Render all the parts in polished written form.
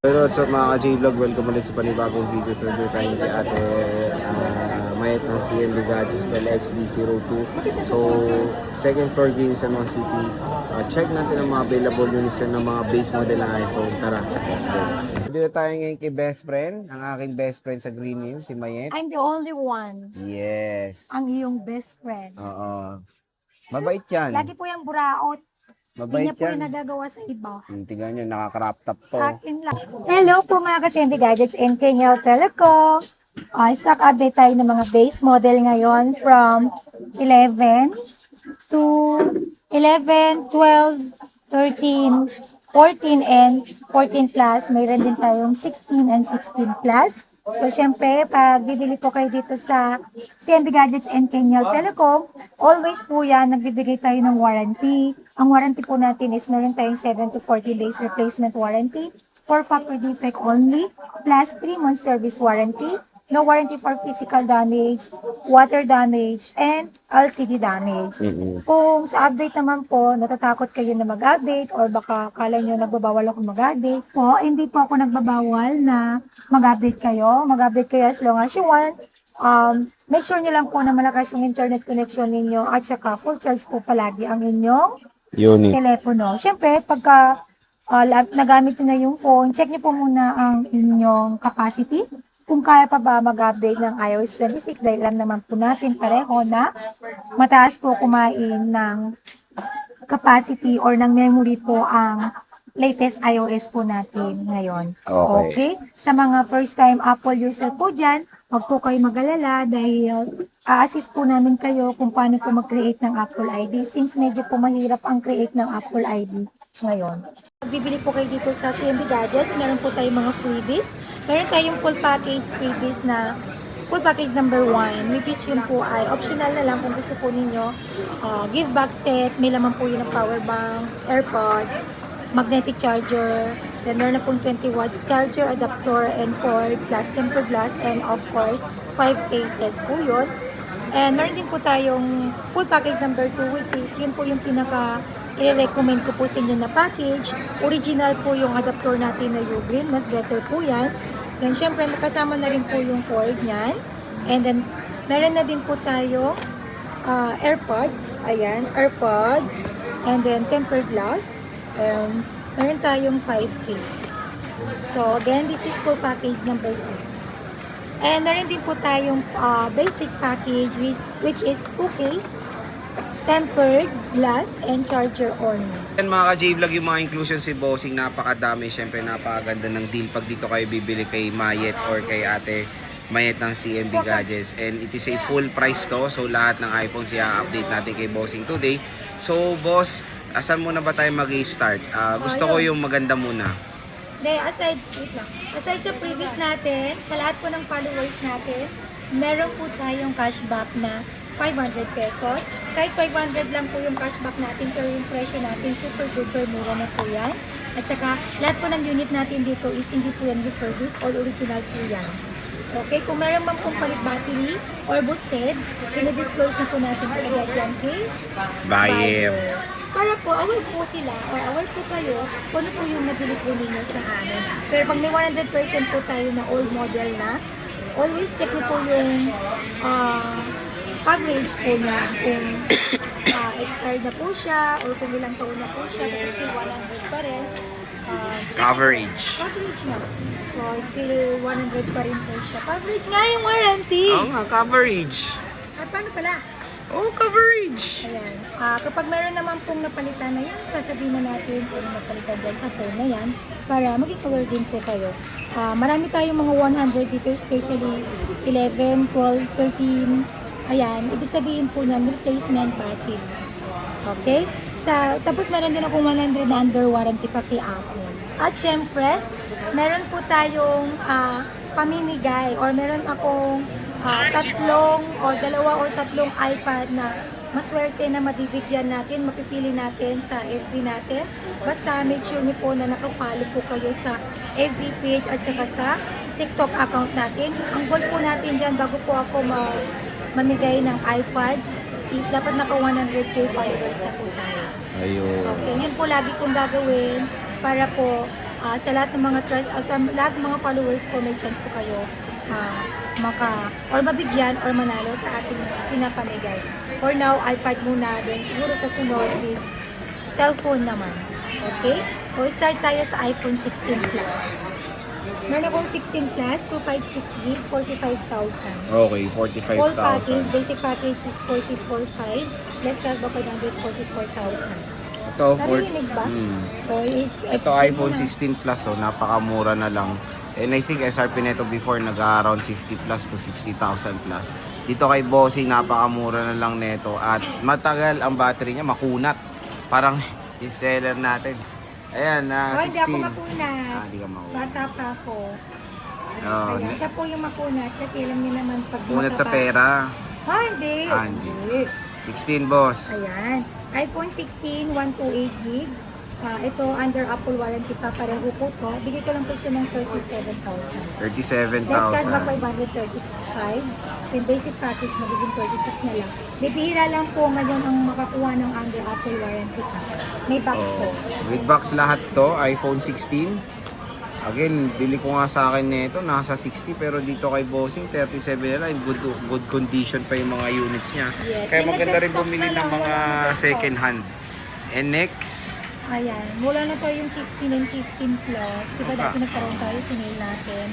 Pero what's up mga ka-J-Vlog, welcome ulit sa panibagong video. So nandito tayo kay ate Mayet ng CMB Gadgets XB02. So second floor view sa San City. Check natin ang mga available units ng mga base model ng iPhone. Tara, let's go. Dito tayo ngayon kay best friend, ang aking best friend sa Green Hills, si Mayet. I'm the only one. Yes. Ang iyong best friend. Oo. Mabait yan. Lagi po yung buraot. Hindi Mabait niya po yan. yung nagagawa sa iba. Tingnan nyo, naka-crop top to. Sa akin lang. Hello po mga ka-CMB Gadgets and Kenyal Telecom. Stock update tayo ng mga base model ngayon from 11 to 11, 12, 13, 14 and 14 plus. Mayroon din tayong 16 and 16 plus. So, syempre, pag bibili po kayo dito sa CMB Gadgets and Kenyal Telecom, always po yan, nagbibigay tayo ng warranty. Ang warranty po natin is meron tayong 7 to 14 days replacement warranty for factory defect only, plus 3 months service warranty. No warranty for physical damage, water damage, and LCD damage. Kung sa update naman po, natatakot kayo na mag-update or baka kala nyo nagbabawal ako mag-update po, hindi po ako nagbabawal na mag-update kayo. Mag-update kayo as long as you want. Make sure nyo lang po na malakas yung internet connection ninyo at saka full charge po palagi ang inyong Unit. telepono. Siyempre, pagka nagamit nyo na yung phone, check nyo po muna ang inyong capacity. Kung kaya pa ba mag-update ng iOS 26 dahil alam naman po natin pareho na mataas po kumain ng capacity or ng memory po ang latest iOS po natin ngayon. Okay? Sa mga first time Apple user po dyan, huwag po kayo mag-alala dahil a-assist po namin kayo kung paano po mag-create ng Apple ID since medyo po mahirap ang create ng Apple ID ngayon. Bibili po kayo dito sa CMB Gadgets, meron po tayong mga freebies. Meron tayong full package freebies na full package number 1, which is yun po ay optional na lang kung gusto po ninyo. Give back set, may laman po yun ng power bank, AirPods, magnetic charger, then meron na pong 20 watts charger, adapter, and cord, plus tempered glass, and of course, 5 cases po yun. And meron din po tayong full package number 2, which is yun po yung pinaka i-recommend ko po sa inyo na package. Original po yung adapter natin na U-Green, mas better po yan. Then syempre makasama na rin po yung cord niyan. And then meron na din po tayo AirPods, ayan, AirPods, and then tempered glass. Meron tayong 5 case. So again, this is for package number 2. And meron din po tayong basic package which is 2 case, tempered glass, and charger only. Yan mga ka-J-Vlog, yung mga inclusion si Bossing, napakadami. Siyempre napakaganda ng deal pag dito kayo bibili kay Mayet or kay ate Mayet ng CMB Gadgets. And it is a full price to. So lahat ng iPhones i-update natin kay Bossing today. So boss, asan muna ba tayo mag-start? Gusto ko yung maganda muna. Aside sa previous natin, sa lahat po ng followers natin, meron po tayong cashback na 500 pesos. Kahit 500 lang po yung cashback natin, pero yung presyo natin, super duper mura na po yan. At saka, lahat po ng unit natin dito is hindi po yan refurbished, all original po yan. Okay, kung meron man pong palit battery or boosted, dinidisclose na po natin po agad yan kay buyer. Para po, aware po sila or aware po kayo kung ano po yung nabili po ninyo sa amin. Pero pag may 100% po tayo na old model na, always check nyo po yung coverage po niya, kung expired na po siya or kung ilang taon na po siya, pero still 100 pa rin. Coverage. Coverage nga. Still 100 pa rin po siya. Coverage nga yung warranty. Oo nga, coverage. At paano pala? Oh, coverage. Ayan. Kapag meron naman pong napalitan na yan, sasabihin na natin kung napalitan dyan sa phone na yan para maging aware din po kayo. Marami tayong mga 100 dito, especially 11, 12, 13. Ayan, ibig sabihin po niyan, replacement battery. Okay? Tapos meron din akong 100 na under warranty pa kay Apple. At syempre, meron po tayong pamimigay or meron akong dalawa o tatlong iPad na maswerte na mabibigyan natin, mapipili natin sa FB natin. Basta make sure niyo po na nakafollow po kayo sa FB page at saka sa TikTok account natin. Ang goal po natin dyan bago po ako mamigay ng iPads is dapat naka 100k followers na po tayo. Ayun. Okay, yun po lagi kong gagawin para po sa lahat ng mga sa lahat ng mga followers ko, may chance po kayo or mabigyan or manalo sa ating pinapamigay. For now, iPad muna, then siguro sa sunod is cellphone naman. Okay? O start tayo sa iPhone 16 Plus. Meron akong 16 Plus, 256 gig, 45,000. Okay, Full package, 45,000. basic package is 44,500. Less cashback 144,000. Ito, Narinig ba? Ito iPhone 16 Plus, oh, napakamura na lang. And I think SRP nito before nag-around 50 plus to 60,000 plus. Dito kay Bossing, napakamura na lang nito at matagal ang battery niya, makunat. Parang yung seller natin. Ayan, Hindi ako 16. makunat. Hindi ka makunat. Bata pa ako. Oh, Kaya siya po yung makunat kasi alam niya naman pag kunat sa mataba. pera. Hindi. Hindi. 16 boss. Ayan. iPhone 16, 128 gig. Ito under Apple warranty pa, pareho po to. Bigay ko lang po siya ng 37,000. 37,000. Less cashback 536,500. Yung basic package magiging 36 na lang. May bihira lang po ngayon ang makakuha ng under Apple warranty pa. May box po. With box lahat to, iPhone 16. Again, bili ko nga sa akin nito, nasa 60 pero dito kay Bossing 37 na lang, good condition pa yung mga units niya. Yes. Kaya Limited maganda rin stock bumili na ng lang, mga wala na stock. second hand. And next, Ayan. Mula na to yung 15 and 15 plus. Diba dati nagkaroon tayo, sinil natin.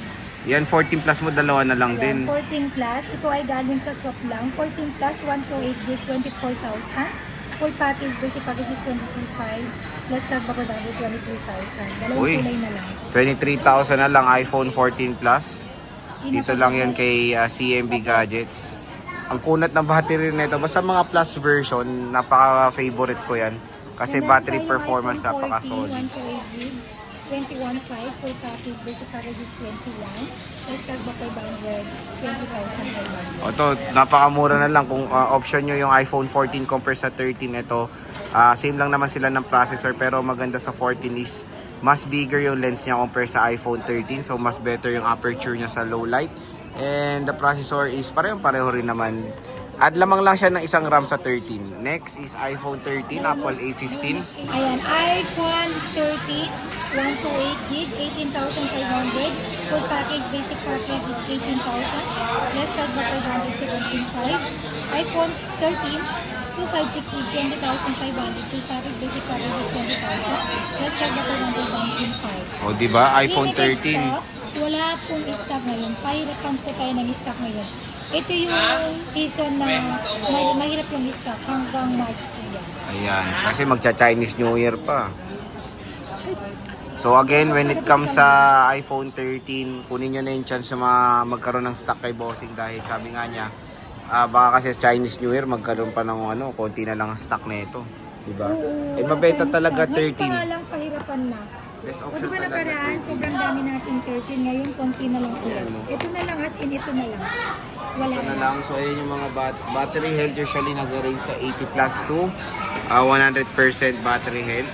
yan 14 plus mo, dalawa na lang Ayan, din. 14 plus. Ito ay galing sa swap lang. 14 plus, 128 gig, 24,000. Full package, basic package is 23,500. Less cashback ko dahil 23,000. Dalawang Uy. kulay na lang. 23,000 na lang iPhone 14 plus. Yun Dito na po, lang yan guys. kay CMB Gadgets. Ang kunat ng battery nito, basta mga plus version, napaka-favorite ko yan. Kasi Meron battery tayong performance iPhone 14, napaka-solid. 128 gig, 21,500. Full package, basic package is 21. Less cashback 500, 20,500. O to, napakamura na lang kung option nyo yung iPhone 14 compare sa 13. Ito, same lang naman sila ng processor pero maganda sa 14 is mas bigger yung lens niya compare sa iPhone 13. So mas better yung aperture niya sa low light. And the processor is pareho rin naman. Add lamang lang siya ng isang RAM sa 13. Next is iPhone 13, Apple A15. Ayan, iPhone 13, 128 gig, 18,500. Full package, basic package is 18,000. Less cashback 517,500. iPhone 13, 256 gig, 20,500. Full package, basic package is 20,000. Less cashback 519,500. O diba, iPhone Limited 13. stock, wala pong stock ngayon. Pahirapan po tayo ng stock ngayon. Ito yung season na mahirap yung stock hanggang March po yan. Ayan, kasi magcha-Chinese New Year pa. So again, when it comes sa iPhone 13, kunin nyo na yung chance na magkaroon ng stock kay Bossing dahil sabi nga niya, baka kasi Chinese New Year magkaroon pa ng konti na lang ang stock na ito. Diba? Eh mabenta talaga 13. Ngayon pa lang pahirapan na. Best O option diba talaga nakaraan, 13. sobrang dami natin 13. Ngayon, konti na lang po yan. Ito na lang, as in, ito na lang. Wala Ito na na. lang. So ayun yung mga battery health usually nag-range sa 80 plus to 100% battery health.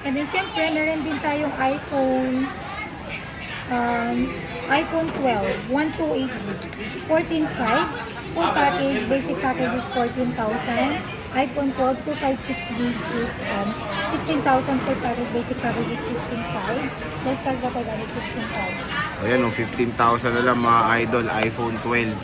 And then, syempre, meron din tayong iPhone 12, 128 gig, 14,500. Full package, basic package is 14,000. iPhone 12, 256 gig is 16,000. Full package, basic package is 15,500. Less cashback by 15,000. Ayan, 15,000 na lang mga idol, iPhone 12.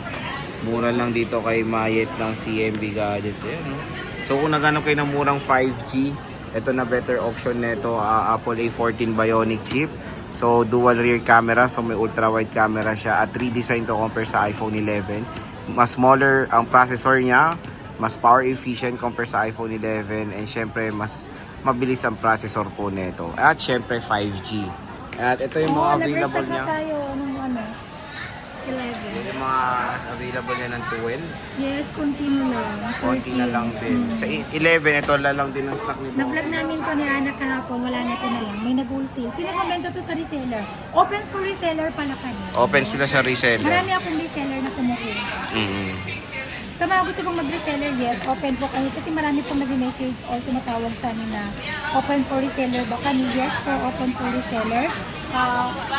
Mura lang dito kay Mayet ng CMB Gadgets. Ayan, no? So kung naghanap kayo ng murang 5G, ito na better option nito, Apple A14 Bionic chip. So dual rear camera, so may ultra wide camera siya at redesign to compare sa iPhone 11. Mas smaller ang processor niya, mas power efficient compare sa iPhone 11 and syempre mas mabilis ang processor po nito. At syempre 5G. At ito yung mga available niya. tayo nung 11. Yung mga available niya ng 12. Yes, konti na lang. Konti na lang din. Sa 11, ito lang din ang stock ni Na-vlog Boss. namin to ni Ana kahapon, wala na ito na lang. May nag-wholesale. Pinakomento to sa reseller. Open for reseller pala kami. Open sila sa reseller. Marami akong reseller na kumukuha. Sa mga gusto pong mag-reseller, yes, open po kami. Kasi marami pong nag-message or tumatawag sa amin na open for reseller ba kami? Yes po, open for reseller.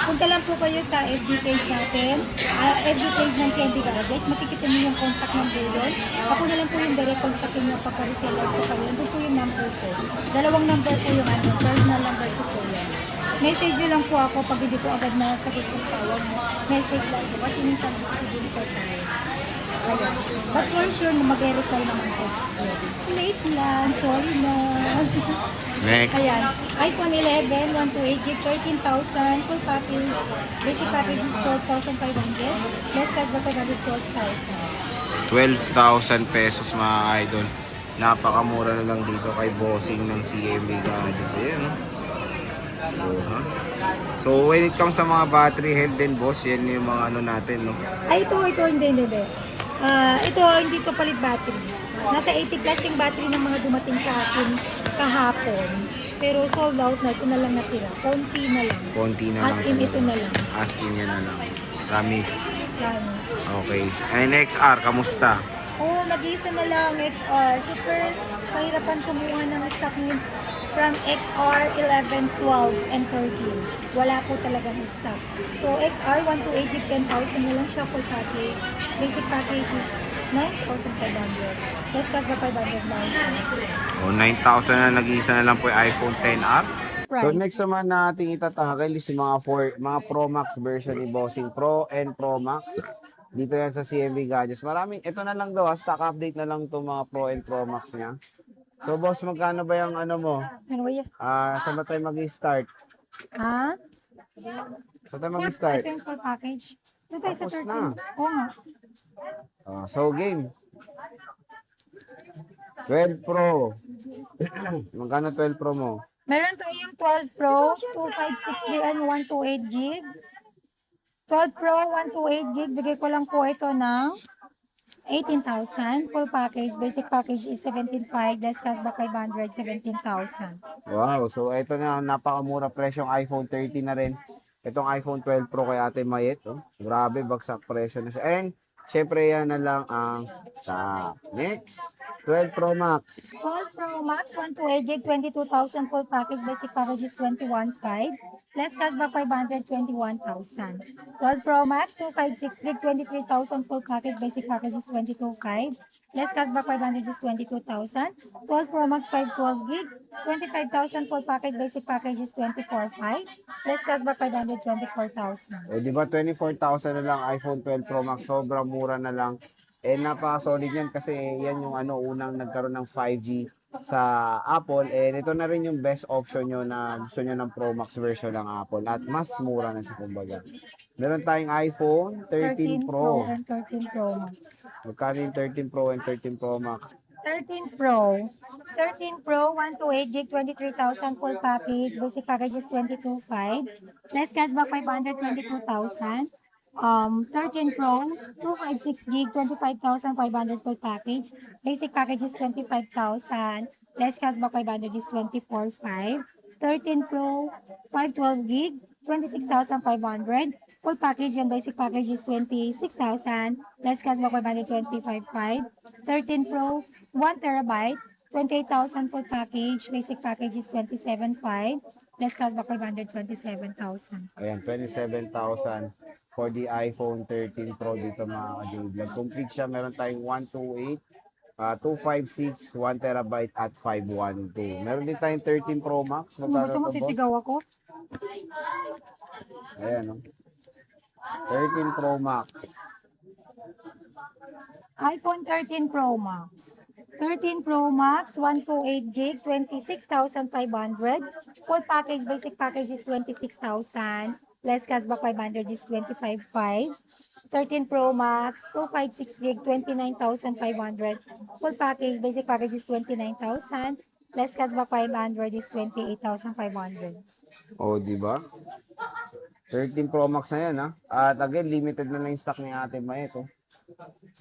Punta lang po kayo sa FB page natin, FB page ng CMB Gadgets, makikita niyo yung contact number doon. Ako na lang po yung direct contactin niyo pagka-reseller po kayo. Nandun po yung number ko. Dalawang number po yung personal number ko po yan. Message nyo lang po ako pag hindi ko agad nasagot yung tawag mo. Message lang po kasi minsan busy din po tayo. Ayan. But for sure, mag-reply naman po. Late lang, sorry na. Next. Ayan. iPhone 11, 128 gig, 13,000. Full package. Basic package is 12,500. Less cashback for 12,000. 12,000 pesos mga idol. Napakamura na lang dito kay bossing ng CMB Gadgets. Ayan, no? Ha? So, when it comes sa mga battery health din, boss, yan yung mga ano natin, no? Ay, ito, hindi. Ito, hindi to palit battery. Nasa 80 plus yung battery ng mga dumating sa akin kahapon. Pero sold out na, ito na lang natira. Konti na lang. Konti na As lang. in, talaga. ito na lang. As in, yan na lang. Promise. Promise. Okay. And XR, kamusta? Oo, nag-iisa na lang XR. Super mahirapan kumuha ng stock ngayon from XR 11, 12, and 13. Wala po talagang stock. So, XR 128 gig 10,000 na lang siya full package. Basic package is 9,500. Plus cash ba 500 na O, 9,000 na nag-iisa na lang po yung iPhone 10R. So price. next naman natin itatahakal is yung mga Pro Max version ni Bossing Pro and Pro Max. Dito yan sa CMB Gadgets. Maraming, ito na lang daw, stock update na lang itong mga Pro and Pro Max niya. So boss, magkano ba yung ano mo? Ano ba yan? Saan ba tayo mag-start? Ha? Saan tayo Ito mag-start? yung full package. Ito tayo sa Tapos 13. na. Oo nga. So game. 12 Pro. Magkano 12 Pro mo? Meron tayong 12 Pro, 256 gig and 128 gig. 12 Pro, 128 gig. Bigay ko lang po ito ng 18,000. Full package. Basic package is 17,500. Less cashback 500, 17,000. Wow, so ito na, napakamura presyong iPhone 13 na rin. Itong iPhone 12 Pro kay Ate Mayet. Oh. Grabe, bagsak presyo na siya. And, syempre yan na lang ang stock. Next, 12 Pro Max. 12 Pro Max, 128 gig, 22,000. Full package. Basic package is 21,500. Less cashback 500, 21,000. 12 Pro Max, 256 gig, 23,000. Full package. Basic package is 22,500. Less cashback 500 is 22,000. 12 Pro Max 512 gig, 25,000 full package. Basic package is 24,500. Less cashback 500, 24,000. O, di ba 24,000 na lang iPhone 12 Pro Max. Sobrang mura na lang. Eh, napaka-solid yan kasi yan yung unang nagkaroon ng 5G sa Apple. And ito na rin yung best option nyo na gusto nyo ng Pro Max version ng Apple. At mas mura na siya kumbaga. Meron tayong iPhone 13 Pro. and 13 Pro Max. Magkano yung 13 Pro and 13 Pro Max? 13 Pro. 13 Pro, 128 gig, 23,000 full package. Basic package is 22,500. Less cashback 500, 22,000. 13 Pro, 256 gig, 25,500 full package. Basic package is 25,000. Less cashback 500 is 24,500. 13 Pro, 512 gig, 26,500. Full package and basic package is 26,000. Less cashback 500, 25,500. 13 Pro, 1 terabyte, 28,000 full package. Basic package is 27,500. Less cashback 500, 27,000. Ayan, 27,000 for the iPhone 13 Pro dito mga ka-J-Vlog. Complete siya, meron tayong 128, 256, 1 terabyte at 512. Meron din tayong 13 Pro Max. Magkano Gusto mo to, boss? sisigaw ako? Ayan, no? 13 Pro Max. iPhone 13 Pro Max. 13 Pro Max, 128 gig, 26,500. Full package, basic package is 26,000. Less cashback 500 is 25,500. 13 Pro Max, 256 gig, 29,500. Full package, basic package is 29,000. Less cashback 500 is 28,500. O, di ba? 13 Pro Max na yan, ha? At again, limited na lang yung stock ni Ate Mayet, oh.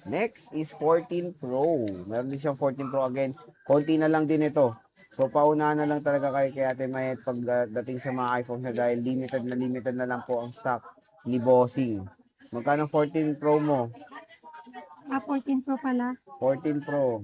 Next is 14 Pro. Meron din siyang 14 Pro again. Konti na lang din ito. So, paunahan na lang talaga kay Ate Mayet pagdating sa mga iPhones na dahil limited na lang po ang stock ni Bossing. Magkano 14 Pro mo? 14 Pro pala. 14 Pro.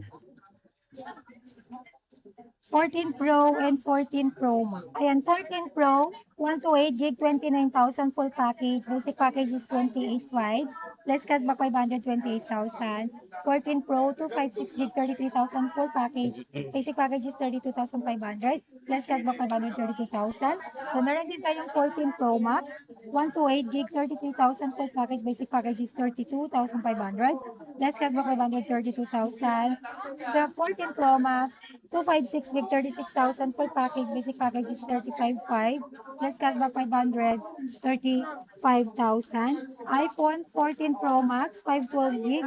14 Pro and 14 Pro Max. Ayan, 14 Pro, 128 gig, 29,000 full package. Basic package is 28,500. Less cashback 500, 28,000. 14 Pro, 256 gig, 33,000 full package. Basic package is 32,500. less cashback 532,000. So, meron din tayong 14 Pro Max, 128 gig, 33,000 full package. Basic package is 32,500. Less cashback 532,000. The 14 Pro Max, 256 gig, 36,000 full package. Basic package is 35,500. Less cashback 535,000. iPhone 14 Pro Max, 512 gig,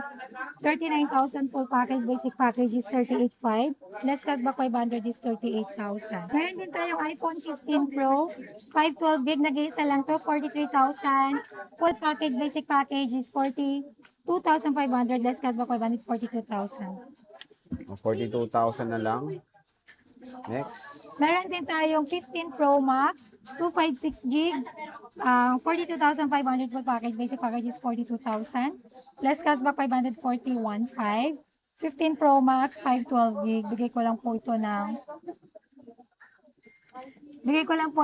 39,000 full package. Basic package is 38,500. Less cashback 500 is 38,000. Meron din tayong iPhone 15 Pro, 512 gig, nag-iisa lang to, 43,000. Full package, basic package is 42,500. Less cashback 500, 42,000. 42,000 na lang. Next. Meron din tayong 15 Pro Max, 256 gig, 42,500 full package. Basic package is 42,000. Less cashback 541,500. 15 Pro Max, 512 gig. Bigay ko lang po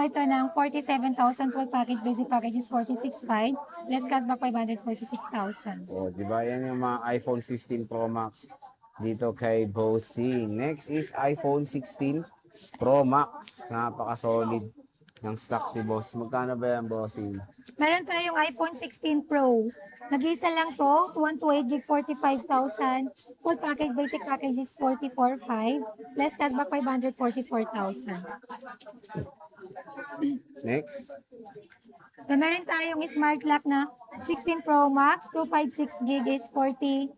ito ng 47,000 full package. Basic package is 46,500. Less cashback 546,000. O, di ba yan yung mga iPhone 15 Pro Max dito kay Bossing. Next is iPhone 16 Pro Max. Napaka-solid ng stock si Boss. Magkano ba yan, Bossing? Meron tayong iPhone 16 Pro. Nag-isa lang to, 128 gig, 45,000. Full package, basic package is 44,500. Less cashback 544,000. Next. Then meron tayong smart lock na 16 Pro Max, 256 gig is 49,000.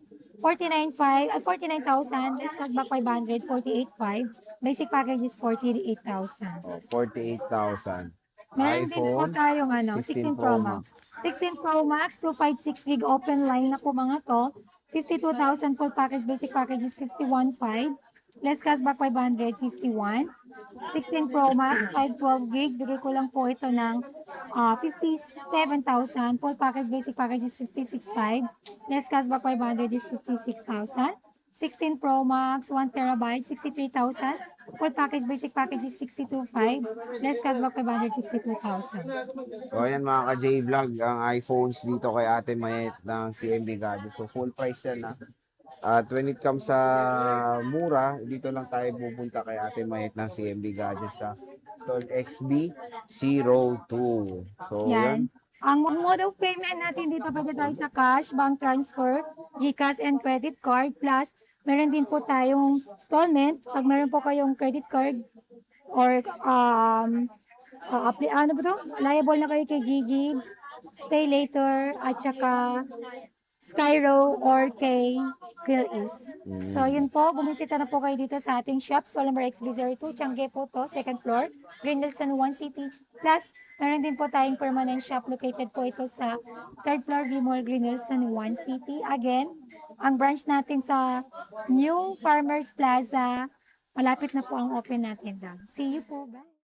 Less cashback 500, 48,500. Basic package is 48,000. O, 48,000. Meron din po tayong 16 Pro Max. 16 Pro Max, 256 gig open line na po mga to. 52,000 full package, basic package is 51,500. Less cashback 551. 16 Pro Max, 512 gig. Bigay ko lang po ito ng 57,000. Full package, basic package is 56,500. Less cashback 500 is 56,000. 16 Pro Max, 1 terabyte, 63,000. Full package, basic package is 62,500. Less cashback 562,000. So, ayan mga ka-J-Vlog, ang iPhones dito kay Ate Mayet ng CMB Gadgets. So, full price yan At when it comes sa mura, dito lang tayo pupunta kay Ate Mayet ng CMB Gadgets sa Store XB02. So, yan. Ang mode of payment natin dito, pwede tayo sa cash, bank transfer, GCash, and credit card. Plus, meron din po tayong installment. Pag meron po kayong credit card or ano ba to? Liable na kayo kay GGigs, Pay Later, at saka Skyro or kay PhilEase. So, yun po. Bumisita na po kayo dito sa ating shop. Solamar XB02, Tiangge po to, second floor, Green Hills, San Juan City. Plus, meron din po tayong permanent shop. Located po ito sa third floor, V-Mall, Green Hills, San Juan City. Again, ang branch natin sa New Farmers Plaza, malapit na po ang open natin doon. See you po. Bye.